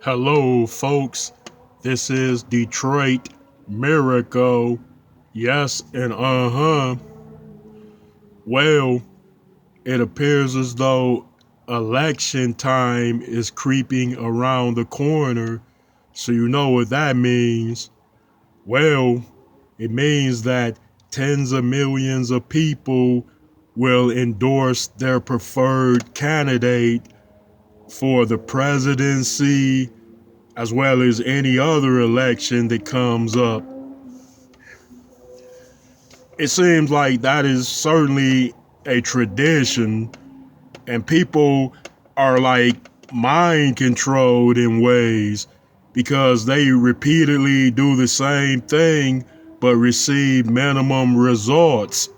Hello, folks. This is Detroit Miracle. Yes, and Well, it appears as though election time is creeping around the corner. So, you know what that means. Well, it means that tens of millions of people will endorse their preferred candidate for the presidency as well as any other election that comes up. It seems like that is certainly a tradition, and people are like mind controlled in ways because they repeatedly do the same thing but receive minimum results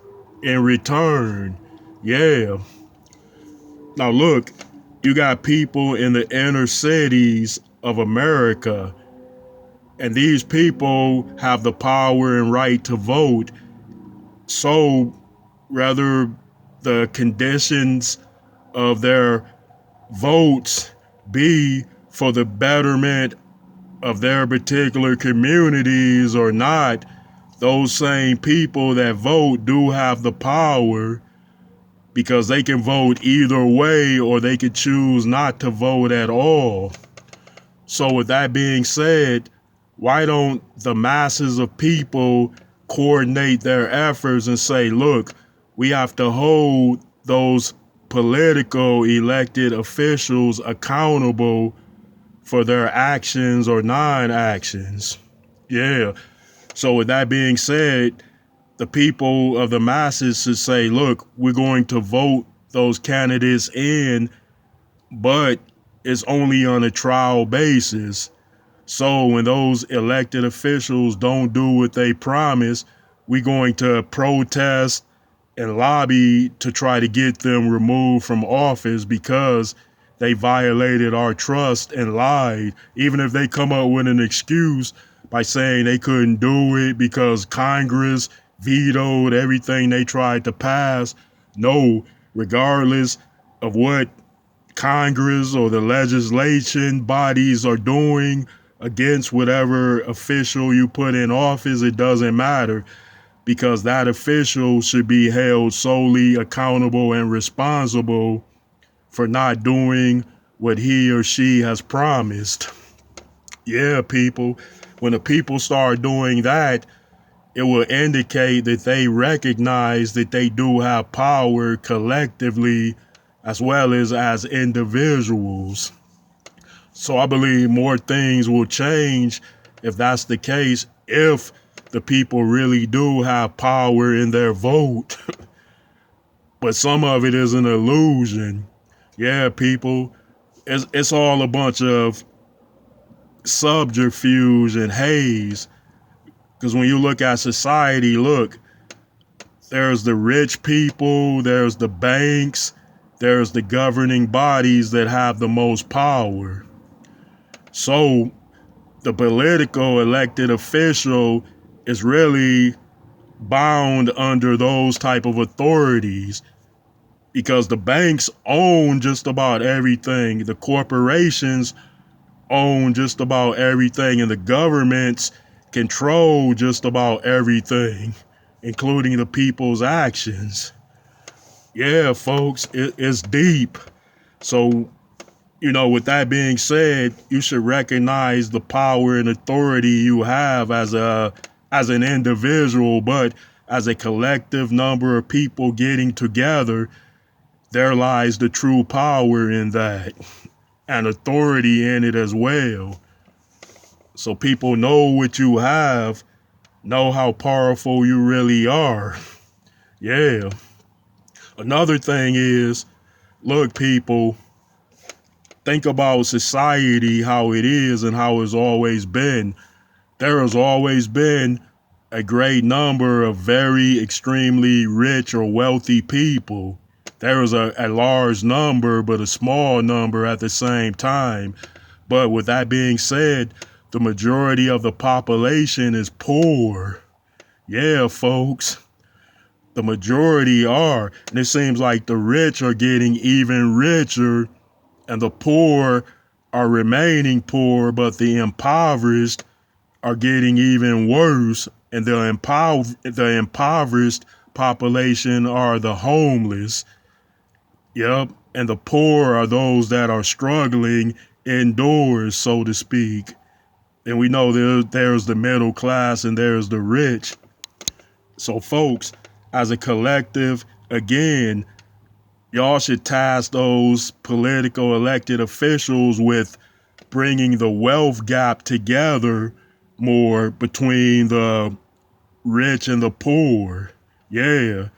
in return. Yeah. Now, look, you got people in the inner cities of America, and these people have the power and right to vote. So, rather, the conditions of their votes be for the betterment of their particular communities or not, those same people that vote do have the power because they can vote either way or they could choose not to vote at all. So, with that being said, why don't the masses of people coordinate their efforts and say, look, we have to hold those political elected officials accountable for their actions or non actions? Yeah. So, with that being said, the people of the masses should say, look, we're going to vote those candidates in, but it's only on a trial basis. So when those elected officials don't do what they promise, we're going to protest and lobby to try to get them removed from office because they violated our trust and lied. Even if they come up with an excuse by saying they couldn't do it because Congress vetoed everything they tried to pass. No, regardless of what Congress or the legislation bodies are doing against whatever official you put in office, it doesn't matter because that official should be held solely accountable and responsible for not doing what he or she has promised. Yeah, people, when the people start doing that, it will indicate that they recognize that they do have power collectively as well as individuals. So I believe more things will change if that's the case, if the people really do have power in their vote. But some of it is an illusion. Yeah, people, it's all a bunch of subterfuge and haze. Because when you look at society, look, there's the rich people, there's the banks, there's the governing bodies that have the most power. So the political elected official is really bound under those type of authorities because the banks own just about everything. The corporations own just about everything, and the governments control just about everything, including the people's actions. Yeah, folks, it's deep. So, with that being said, you should recognize the power and authority you have as an individual, but as a collective number of people getting together, there lies the true power in that and authority in it as well. So people know what you have, know how powerful you really are. Yeah. Another thing is, look, people, think about society, how it is and how it's always been. There has always been a great number of very extremely rich or wealthy people. There is a large number, but a small number at the same time. But with that being said, the majority of the population is poor. Yeah, folks, the majority are. And it seems like the rich are getting even richer and the poor are remaining poor, but the impoverished are getting even worse, and the impoverished population are the homeless. Yep, and the poor are those that are struggling indoors, so to speak. And we know there's the middle class and there's the rich. So, folks, as a collective, again, y'all should task those political elected officials with bringing the wealth gap together more between the rich and the poor. Yeah,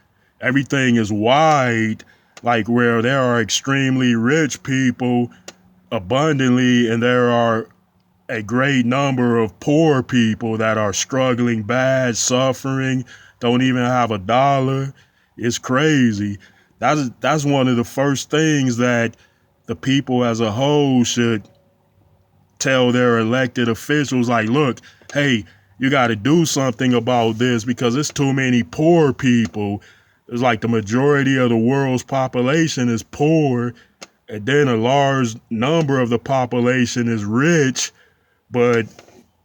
everything is wide, like where there are extremely rich people abundantly, and there are a great number of poor people that are struggling bad, suffering, don't even have a dollar. It's crazy. That's one of the first things that the people as a whole should tell their elected officials, like, look, hey, you got to do something about this because it's too many poor people. It's like the majority of the world's population is poor, and then a large number of the population is rich, but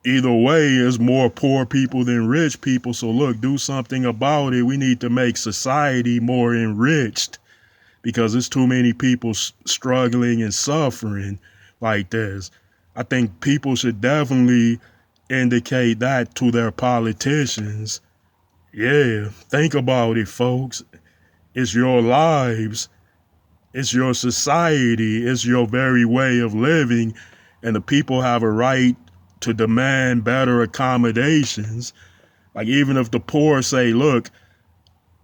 either way, there's more poor people than rich people. So look, do something about it. We need to make society more enriched because there's too many people struggling and suffering like this. I think people should definitely indicate that to their politicians. Yeah, think about it, folks. It's your lives, it's your society, it's your very way of living, and the people have a right to demand better accommodations. Like, even if the poor say, look,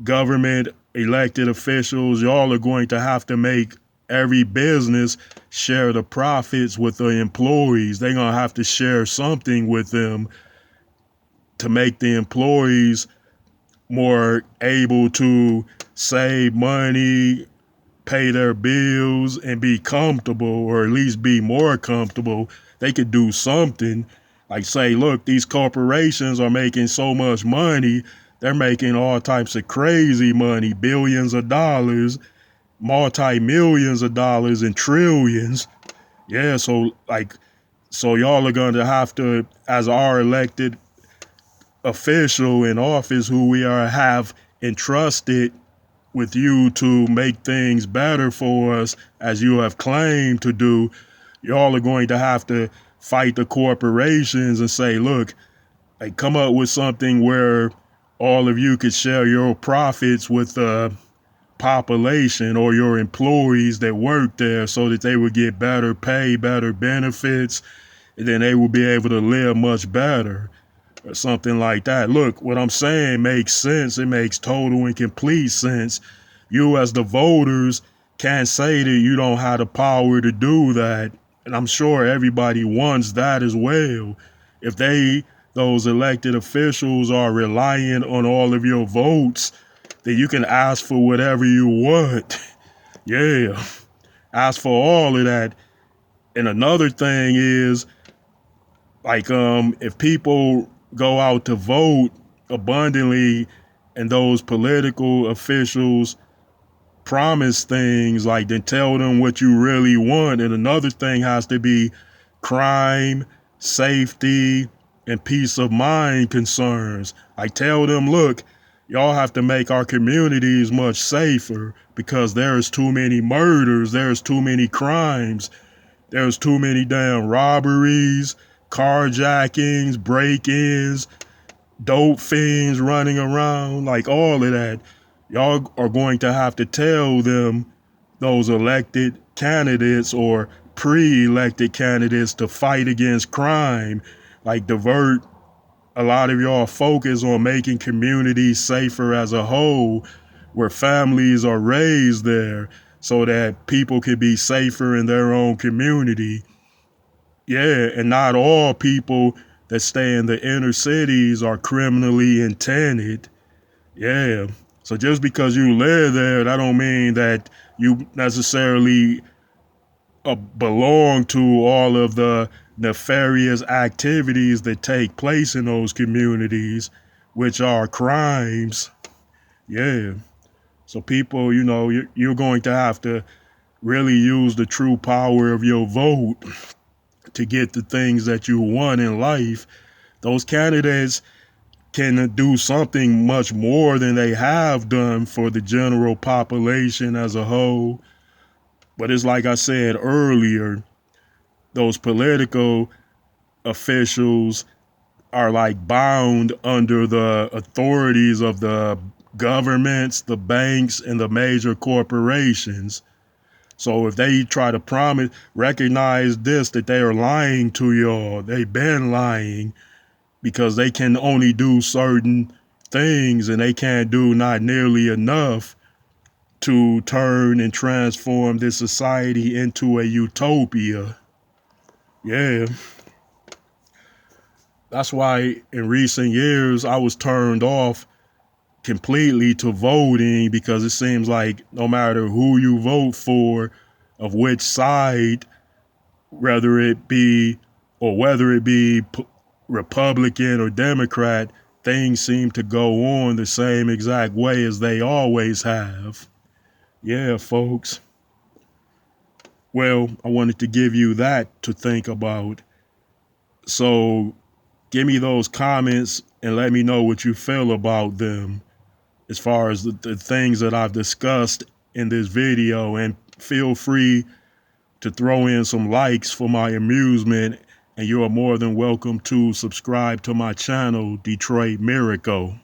government elected officials, y'all are going to have to make every business share the profits with the employees. They're going to have to share something with them to make the employees more able to save money, pay their bills, and be comfortable, or at least be more comfortable. They could do something like say, look, these corporations are making so much money. They're making all types of crazy money, billions of dollars, multi-millions of dollars, and trillions. Yeah, so y'all are going to have to, as our elected official in office who we are have entrusted with you to make things better for us as you have claimed to do, y'all are going to have to fight the corporations and say, look, like, come up with something where all of you could share your profits with the population or your employees that work there so that they would get better pay, better benefits, and then they will be able to live much better or something like that. Look, what I'm saying makes sense. It makes total and complete sense. You as the voters can't say that you don't have the power to do that. And I'm sure everybody wants that as well. If those elected officials are relying on all of your votes, then you can ask for whatever you want. Yeah, ask for all of that. And another thing is, like, if people go out to vote abundantly and those political officials promise things, like, then tell them what you really want. And another thing has to be crime, safety, and peace of mind concerns. Like, tell them, look, y'all have to make our communities much safer because there's too many murders, there's too many crimes, there's too many damn robberies, carjackings, break-ins, dope fiends running around, like all of that. Y'all are going to have to tell them, those elected candidates or pre-elected candidates, to fight against crime, like divert a lot of y'all focus on making communities safer as a whole, where families are raised there so that people can be safer in their own community. Yeah, and not all people that stay in the inner cities are criminally intended. Yeah. So just because you live there, that don't mean that you necessarily belong to all of the nefarious activities that take place in those communities, which are crimes. Yeah. So people, you're going to have to really use the true power of your vote. to get the things that you want in life, those candidates can do something much more than they have done for the general population as a whole. But it's like I said earlier, those political officials are like bound under the authorities of the governments, the banks, and the major corporations. So if they try to recognize this, that they are lying to y'all, they've been lying, because they can only do certain things and they can't do not nearly enough to turn and transform this society into a utopia. Yeah. That's why in recent years I was turned off completely to voting, because it seems like no matter who you vote for, of which side, whether it be Republican or Democrat, things seem to go on the same exact way as they always have. Yeah, folks. Well, I wanted to give you that to think about. So give me those comments and let me know what you feel about them as far as the things that I've discussed in this video. And feel free to throw in some likes for my amusement. And you are more than welcome to subscribe to my channel, Detroit Miracle.